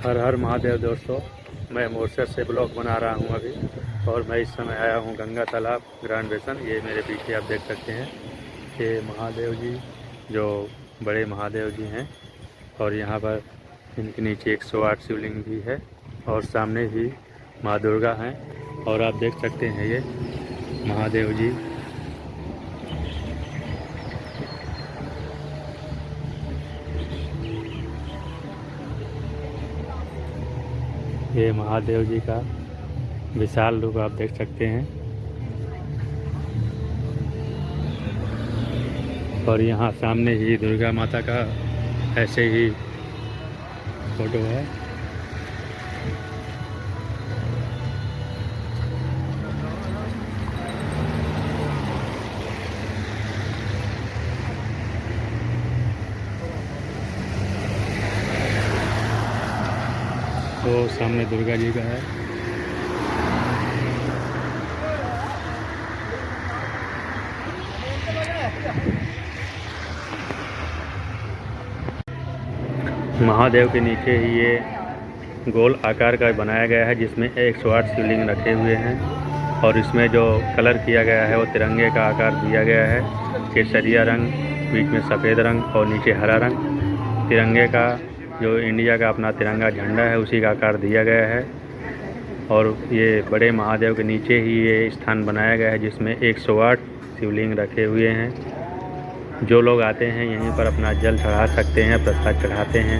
हर हर महादेव दोस्तों, मैं मोरसर से ब्लॉग बना रहा हूं अभी। और मैं इस समय आया हूं गंगा तालाब ग्रांड बेसन। ये मेरे पीछे आप देख सकते हैं, ये महादेव जी जो बड़े महादेव जी हैं। और यहां पर इनके नीचे 108 शिवलिंग भी है और सामने ही माँ दुर्गा हैं। और आप देख सकते हैं ये महादेव जी। ये महादेव जी का विशाल रूप आप देख सकते हैं। और यहाँ सामने ही दुर्गा माता का ऐसे ही फोटो है। तो सामने दुर्गा जी का है। महादेव के नीचे ही ये गोल आकार का बनाया गया है, जिसमें 108 शिवलिंग रखे हुए हैं। और इसमें जो कलर किया गया है वो तिरंगे का आकार दिया गया है। केसरिया रंग, बीच में सफ़ेद रंग और नीचे हरा रंग। तिरंगे का जो इंडिया का अपना तिरंगा झंडा है उसी का आकार दिया गया है। और ये बड़े महादेव के नीचे ही ये स्थान बनाया गया है, जिसमें 108 शिवलिंग रखे हुए हैं। जो लोग आते हैं यहीं पर अपना जल चढ़ा सकते हैं, प्रसाद चढ़ाते हैं,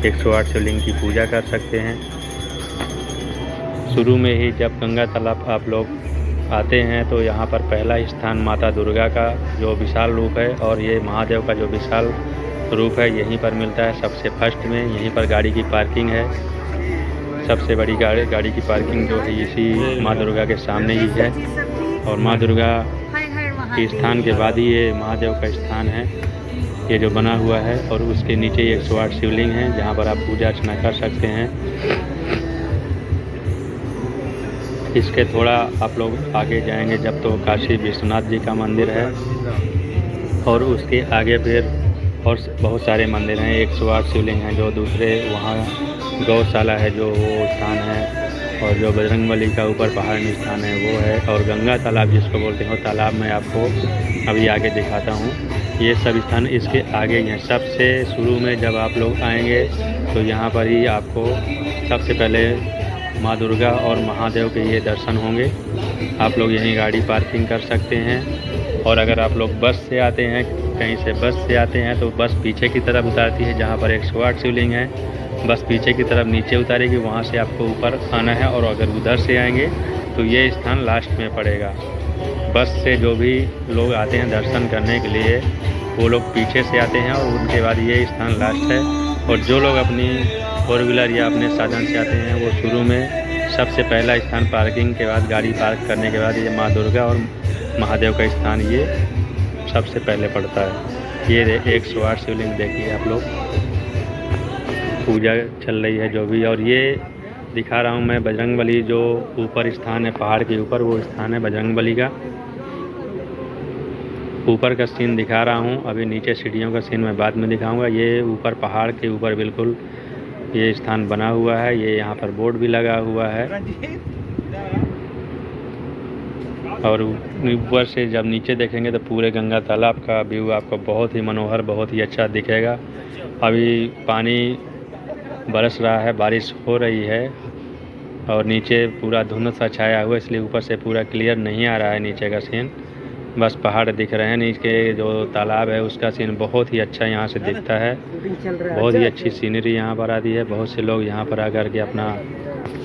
108 शिवलिंग की पूजा कर सकते हैं। शुरू में ही जब गंगा तालाब आप लोग आते हैं तो यहाँ पर पहला स्थान माता दुर्गा का जो विशाल रूप है और ये महादेव का जो विशाल रूप है यहीं पर मिलता है। सबसे फर्स्ट में यहीं पर गाड़ी की पार्किंग है। सबसे बड़ी गाड़ी की पार्किंग जो है इसी माँ दुर्गा के सामने ही है। और माँ दुर्गा के स्थान के बाद ही ये महादेव का स्थान है, ये जो बना हुआ है। और उसके नीचे 108 शिवलिंग हैं जहाँ पर आप पूजा अर्चना कर सकते हैं। इसके थोड़ा आप लोग आगे जाएंगे जब तो काशी विश्वनाथ जी का मंदिर है। और उसके आगे फिर और बहुत सारे मंदिर हैं। 108 शिवलिंग हैं। जो दूसरे वहाँ गौशाला है जो वो स्थान है। और जो बजरंगबली का ऊपर पहाड़ में स्थान है वो है। और गंगा तालाब जिसको बोलते हैं तालाब मैं आपको अभी आगे दिखाता हूँ। ये सब स्थान इसके आगे ही हैं। सबसे शुरू में जब आप लोग आएंगे तो यहाँ पर ही आपको सबसे पहले माँ दुर्गा और महादेव के ये दर्शन होंगे। आप लोग यहीं गाड़ी पार्किंग कर सकते हैं। और अगर आप लोग बस से आते हैं, कहीं से बस से आते हैं तो बस पीछे की तरफ उतारती है जहाँ पर 108 शिवलिंग है। बस पीछे की तरफ नीचे उतारेगी, वहाँ से आपको ऊपर आना है। और अगर उधर से आएंगे तो ये स्थान लास्ट में पड़ेगा। बस से जो भी लोग आते हैं दर्शन करने के लिए वो लोग पीछे से आते हैं और उनके बाद ये स्थान लास्ट है। और जो लोग अपनी 4 व्हीलर या अपने साधन से आते हैं वो शुरू में सबसे पहला स्थान पार्किंग के बाद गाड़ी पार्क करने के बाद ये माँ दुर्गा और महादेव का स्थान ये सबसे पहले पड़ता है। ये 108 शिवलिंग देखिए आप लोग, पूजा चल रही है जो भी। और ये दिखा रहा हूँ मैं बजरंगबली जो ऊपर स्थान है पहाड़ के ऊपर, वो स्थान है बजरंगबली का। ऊपर का सीन दिखा रहा हूँ, अभी नीचे सीढ़ियों का सीन मैं बाद में दिखाऊंगा। ये ऊपर पहाड़ के ऊपर बिल्कुल ये स्थान बना हुआ है। ये यहाँ पर बोर्ड भी लगा हुआ है। और ऊपर से जब नीचे देखेंगे तो पूरे गंगा तालाब का व्यू आपको बहुत ही मनोहर, बहुत ही अच्छा दिखेगा। अभी पानी बरस रहा है, बारिश हो रही है और नीचे पूरा धुंध सा छाया हुआ, इसलिए ऊपर से पूरा क्लियर नहीं आ रहा है नीचे का सीन। बस पहाड़ दिख रहे हैं। नीचे जो तालाब है उसका सीन बहुत ही अच्छा यहाँ से दिखता है। बहुत ही अच्छी सीनरी यहाँ पर आती है। बहुत से लोग यहाँ पर आकर के अपना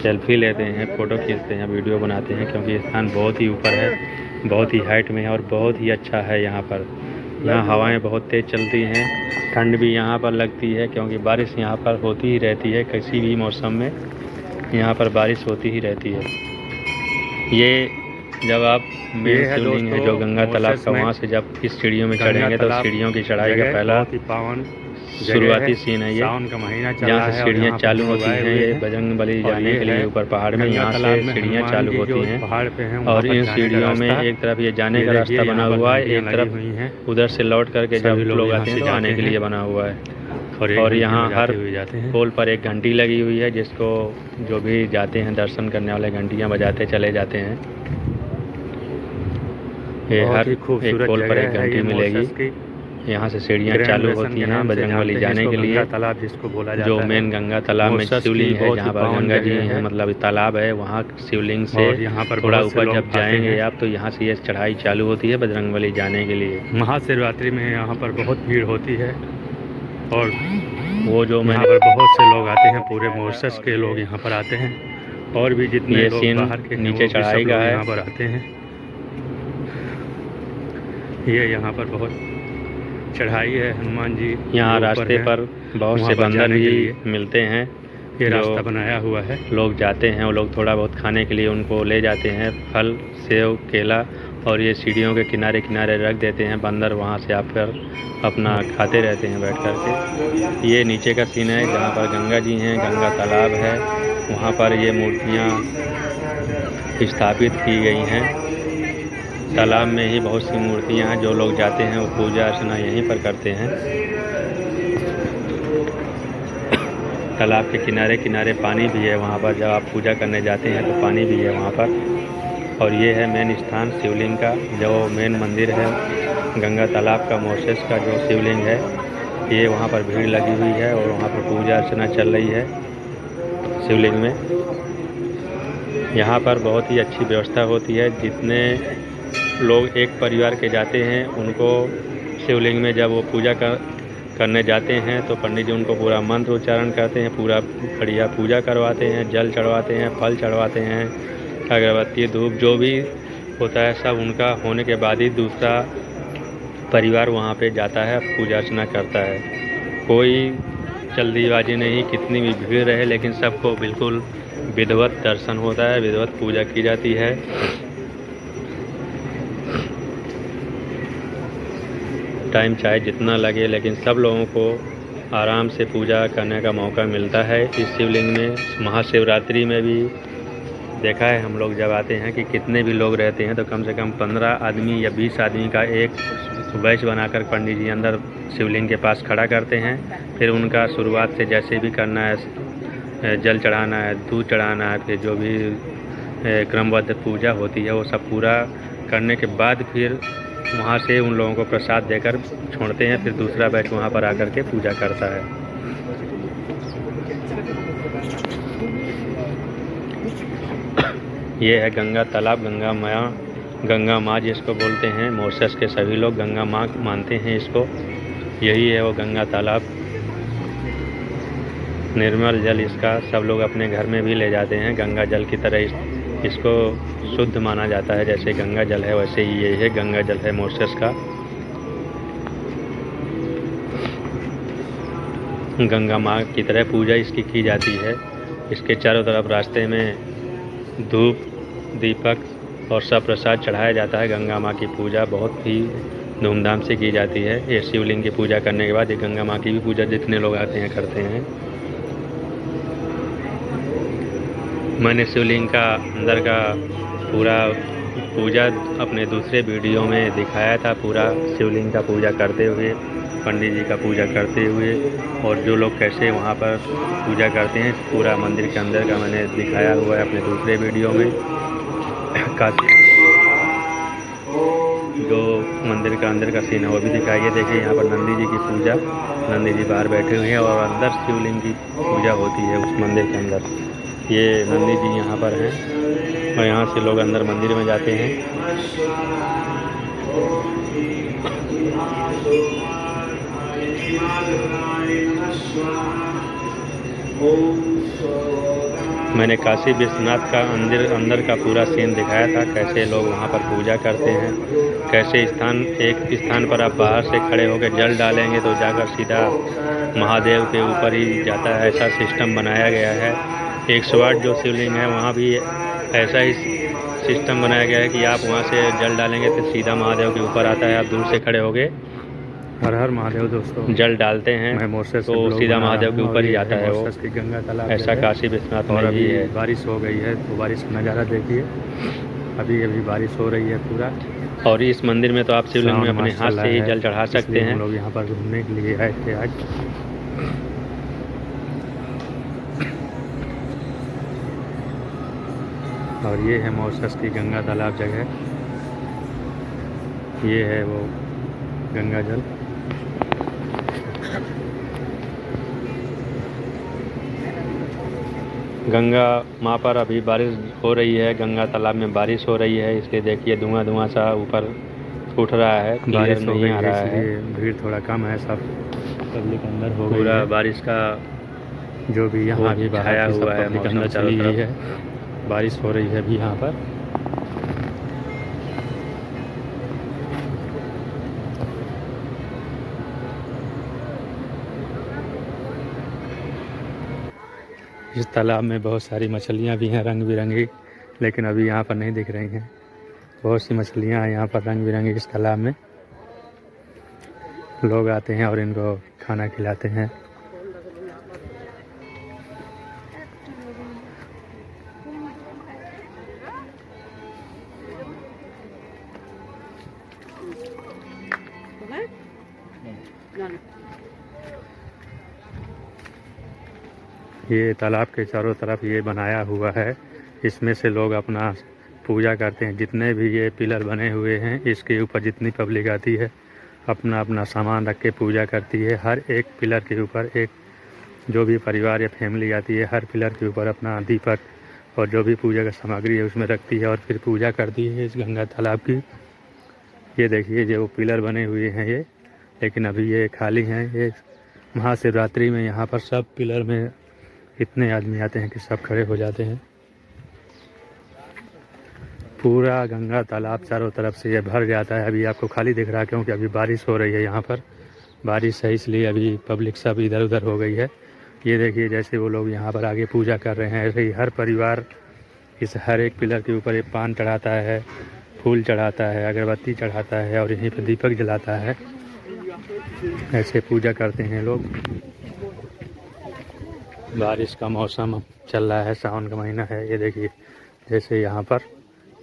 सेल्फी लेते हैं, फ़ोटो खींचते हैं, वीडियो बनाते हैं, क्योंकि ये स्थान बहुत ही ऊपर है, बहुत ही हाइट में है और बहुत ही अच्छा है। यहाँ पर हवाएं बहुत तेज़ चलती हैं। ठंड भी यहाँ पर लगती है क्योंकि बारिश यहाँ पर होती ही रहती है। किसी भी मौसम में यहाँ पर बारिश होती ही रहती है। ये जब आप मेन शिवलिंग है जो गंगा तालाब का, वहाँ से जब इस सीढ़ियों में चढ़ेंगे तो सीढ़ियों की चढ़ाई का पहला शुरुआती सीन है ये। सावन का महीना जहाँ से सीढ़ियाँ चालू होती हैं ये बजरंगबली जाने के लिए ऊपर पहाड़ में, यहाँ से सीढ़ियाँ चालू होती हैं। और इन सीढ़ियों में एक तरफ ये जाने का रास्ता बना हुआ है, एक तरफ उधर से लौट करके जब लोग आते हैं तो आने के लिए बना हुआ है। और यहाँ हर पोल पर एक घंटी लगी हुई है, जिसको जो भी जाते हैं दर्शन करने वाले घंटियाँ बजाते चले जाते हैं। ये हर एक पोल पर एक घंटी मिलेगी। यहाँ से सीढ़ियाँ चालू होती हैं बजरंगबली जाने के लिए। तालाब जिसको बोला जाता जो है, मेन गंगा तालाब में शिवलिंग है, जहाँ पर गंगा जी हैं, मतलब तालाब है, वहाँ शिवलिंग से यहाँ पर थोड़ा ऊपर जब जाएंगे आप तो यहाँ से ये चढ़ाई चालू होती है बजरंगबली जाने के लिए। महाशिवरात्रि में यहाँ पर बहुत भीड़ होती है और वो जो यहाँ पर बहुत से लोग आते हैं, पूरे मॉरिशस के लोग यहाँ पर आते हैं और भी जितने लोग बाहर के नीचे चढ़ाई का है यहाँ पर आते हैं। ये यहाँ पर बहुत चढ़ाई है, हनुमान जी यहाँ रास्ते पर बहुत से बंदर भी मिलते हैं। ये रास्ता बनाया हुआ है, लोग जाते हैं, वो लोग थोड़ा बहुत खाने के लिए उनको ले जाते हैं, फल सेव केला, और ये सीढ़ियों के किनारे किनारे रख देते हैं। बंदर वहाँ से आकर अपना खाते रहते हैं बैठ कर के। ये नीचे का सीन है जहाँ पर गंगा जी हैं, गंगा तालाब है, वहाँ पर ये मूर्तियाँ स्थापित की गई हैं। तालाब में ही बहुत सी मूर्तियाँ हैं, जो लोग जाते हैं वो पूजा अर्चना यहीं पर करते हैं। तालाब के किनारे किनारे पानी भी है वहाँ पर, जब आप पूजा करने जाते हैं तो पानी भी है वहाँ पर। और ये है मेन स्थान शिवलिंग का, जो मेन मंदिर है गंगा तालाब का, मॉरिशस का जो शिवलिंग है। ये वहाँ पर भीड़ लगी हुई है और वहाँ पर पूजा अर्चना चल रही है शिवलिंग में। यहाँ पर बहुत ही अच्छी व्यवस्था होती है। जितने लोग एक परिवार के जाते हैं, उनको शिवलिंग में जब वो पूजा करने जाते हैं तो पंडित जी उनको पूरा मंत्र उच्चारण करते हैं, पूरा बढ़िया पूजा करवाते हैं, जल चढ़वाते हैं, फल चढ़वाते हैं, अगरबत्ती धूप जो भी होता है सब उनका होने के बाद ही दूसरा परिवार वहाँ पे जाता है, पूजा अर्चना करता है। कोई जल्दीबाजी नहीं, कितनी भी भीड़ रहे, लेकिन सबको बिल्कुल विधिवत दर्शन होता है, विधिवत पूजा की जाती है। टाइम चाहे जितना लगे, लेकिन सब लोगों को आराम से पूजा करने का मौका मिलता है इस शिवलिंग में। महाशिवरात्रि में भी देखा है हम लोग जब आते हैं कि कितने भी लोग रहते हैं तो कम से कम 15 आदमी या 20 आदमी का एक बैच बनाकर पंडित जी अंदर शिवलिंग के पास खड़ा करते हैं। फिर उनका शुरुआत से जैसे भी करना है, जल चढ़ाना है, दूध चढ़ाना है, फिर जो भी क्रमबद्ध पूजा होती है वो सब पूरा करने के बाद फिर वहाँ से उन लोगों को प्रसाद देकर छोड़ते हैं। फिर दूसरा बैच वहाँ पर आकर के पूजा करता है। ये है गंगा तालाब, गंगा माँ जिसको बोलते हैं। मॉरिशस के सभी लोग गंगा माँ मानते हैं इसको। यही है वो गंगा तालाब। निर्मल जल इसका सब लोग अपने घर में भी ले जाते हैं। गंगा जल की तरह इसको शुद्ध माना जाता है। जैसे गंगा जल है वैसे ही ये है गंगा जल है मॉरिशस का। गंगा माँ की तरह पूजा इसकी की जाती है। इसके चारों तरफ रास्ते में धूप दीपक और सब प्रसाद चढ़ाया जाता है। गंगा माँ की पूजा बहुत ही धूमधाम से की जाती है। ये शिवलिंग की पूजा करने के बाद ये गंगा माँ की भी पूजा जितने लोग आते हैं करते हैं। मैंने शिवलिंग का अंदर का पूरा पूजा अपने दूसरे वीडियो में दिखाया था, पूरा शिवलिंग का पूजा करते हुए, पंडित जी का पूजा करते हुए, और जो लोग कैसे वहाँ पर पूजा करते हैं पूरा मंदिर के अंदर का मैंने दिखाया हुआ है अपने दूसरे वीडियो में। काशी जो मंदिर का अंदर का सीन है वो भी दिखाइए। देखिए यहाँ पर नंदी जी की पूजा, नंदी जी बाहर बैठे हुए हैं और अंदर शिवलिंग की पूजा होती है उस मंदिर के अंदर। ये नंदी जी यहाँ पर हैं और यहाँ से लोग अंदर मंदिर में जाते हैं। मैंने काशी विश्वनाथ का अंदर का पूरा सीन दिखाया था, कैसे लोग वहाँ पर पूजा करते हैं, कैसे एक स्थान पर आप बाहर से खड़े होकर जल डालेंगे तो जाकर सीधा महादेव के ऊपर ही जाता है। ऐसा सिस्टम बनाया गया है। 108 जो शिवलिंग है वहाँ भी ऐसा ही सिस्टम बनाया गया है कि आप वहाँ से जल डालेंगे तो सीधा महादेव के ऊपर आता है। आप दूर से खड़े होगे हर हर महादेव दोस्तों जल डालते हैं तो सीधा महादेव के ऊपर ही आता है वो। गंगा तालाब ऐसा काशी विश्वनाथ में भी है। बारिश हो गई है तो बारिश का नज़ारा देखिए। अभी बारिश हो रही है पूरा। और इस मंदिर में तो आप शिवलिंग में अपने हाथ से ही जल चढ़ा सकते हैं। हम लोग यहाँ पर घूमने के लिए आए थे आज। और ये है मॉरिशस की गंगा तालाब जगह, ये है वो गंगा जल। गंगा माँ पर अभी बारिश हो रही है, गंगा तालाब में बारिश हो रही है, इसलिए देखिए धुआं सा ऊपर उठ रहा है, बारिश नहीं आ रहा है, भीड़ थोड़ा कम है, सब पब्लिक अंदर हो गई है। पूरा बारिश का जो भी यहाँ भी छाया हुआ है, पब्लिक अंदर चली गई है, बारिश हो रही है अभी यहाँ पर। इस तालाब में बहुत सारी मछलियाँ भी हैं रंग बिरंगी, लेकिन अभी यहाँ पर नहीं दिख रही हैं। बहुत सी मछलियाँ हैं यहाँ पर रंग बिरंगी इस तालाब में। लोग आते हैं और इनको खाना खिलाते हैं। ये तालाब के चारों तरफ ये बनाया हुआ है, इसमें से लोग अपना पूजा करते हैं। जितने भी ये पिलर बने हुए हैं, इसके ऊपर जितनी पब्लिक आती है अपना अपना सामान रख के पूजा करती है। हर एक पिलर के ऊपर एक जो भी परिवार या फैमिली आती है, हर पिलर के ऊपर अपना दीपक और जो भी पूजा का सामग्री है उसमें रखती है और फिर पूजा करती है इस गंगा तालाब की। ये देखिए जो पिलर बने हुए हैं ये, लेकिन अभी ये खाली हैं। ये महाशिवरात्रि में यहाँ पर सब पिलर में इतने आदमी आते हैं कि सब खड़े हो जाते हैं। पूरा गंगा तालाब चारों तरफ से ये भर जाता है। अभी आपको खाली दिख रहा है क्योंकि अभी बारिश हो रही है, यहाँ पर बारिश है इसलिए अभी पब्लिक सब इधर उधर हो गई है। ये देखिए जैसे वो लोग यहाँ पर आगे पूजा कर रहे हैं, ऐसे ही हर परिवार इस हर एक पिलर के ऊपर एक पान चढ़ाता है, फूल चढ़ाता है, अगरबत्ती चढ़ाता है और यहीं पर दीपक जलाता है। ऐसे पूजा करते हैं लोग। बारिश का मौसम चल रहा है, सावन का महीना है। ये देखिए जैसे यहाँ पर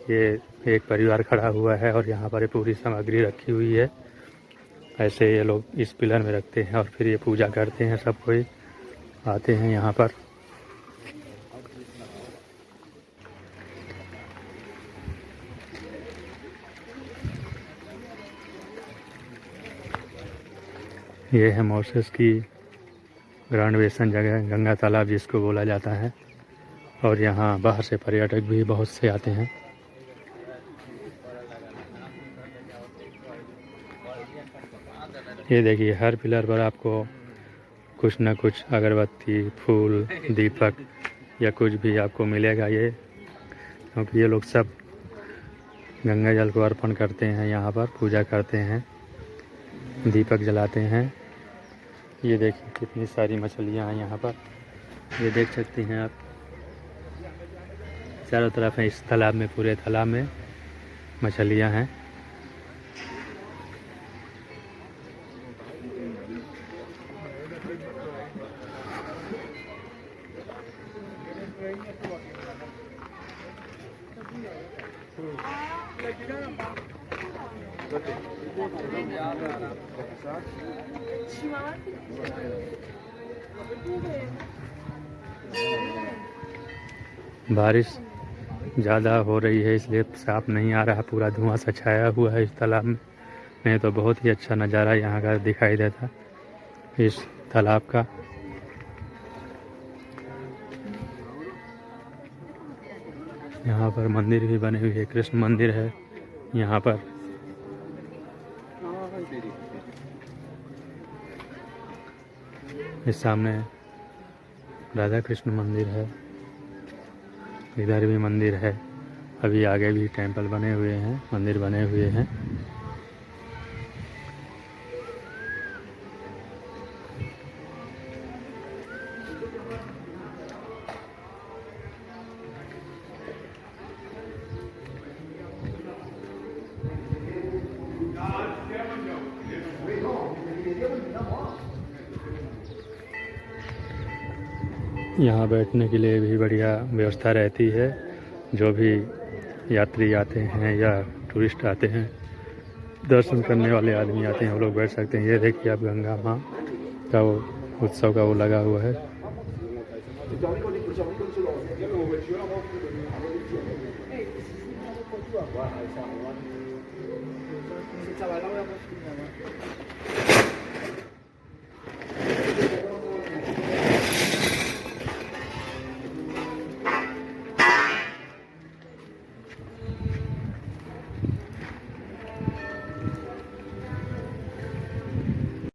ये एक परिवार खड़ा हुआ है और यहाँ पर ये पूरी सामग्री रखी हुई है। ऐसे ये लोग इस पिलर में रखते हैं और फिर ये पूजा करते हैं। सब कोई आते हैं यहाँ पर। ये है मॉरिशस की ग्रैंड बेसिन जगह, गंगा तालाब जिसको बोला जाता है। और यहाँ बाहर से पर्यटक भी बहुत से आते हैं। ये देखिए हर पिलर पर आपको कुछ न कुछ अगरबत्ती, फूल, दीपक या कुछ भी आपको मिलेगा ये, क्योंकि ये लोग सब गंगा जल को अर्पण करते हैं, यहाँ पर पूजा करते हैं, दीपक जलाते हैं। ये देखिए कितनी सारी मछलियाँ हैं यहाँ पर, ये देख सकते हैं आप। चारों तरफ है इस तालाब में, पूरे तालाब में मछलियाँ हैं। बारिश ज़्यादा हो रही है इसलिए साफ नहीं आ रहा, पूरा धुआं सा छाया हुआ है इस तालाब में। नहीं तो बहुत ही अच्छा नज़ारा यहाँ का दिखाई देता इस तालाब का। यहाँ पर मंदिर भी बने हुए है, कृष्ण मंदिर है यहाँ पर। इस सामने राधा कृष्ण मंदिर है, इधर भी मंदिर है। अभी आगे भी टेंपल बने हुए हैं, मंदिर बने हुए हैं। यहाँ बैठने के लिए भी बढ़िया व्यवस्था रहती है। जो भी यात्री आते हैं या टूरिस्ट आते हैं, दर्शन करने वाले आदमी आते हैं, वो लोग बैठ सकते हैं। ये देखिए आप गंगा माँ का वो उत्सव का वो लगा हुआ है।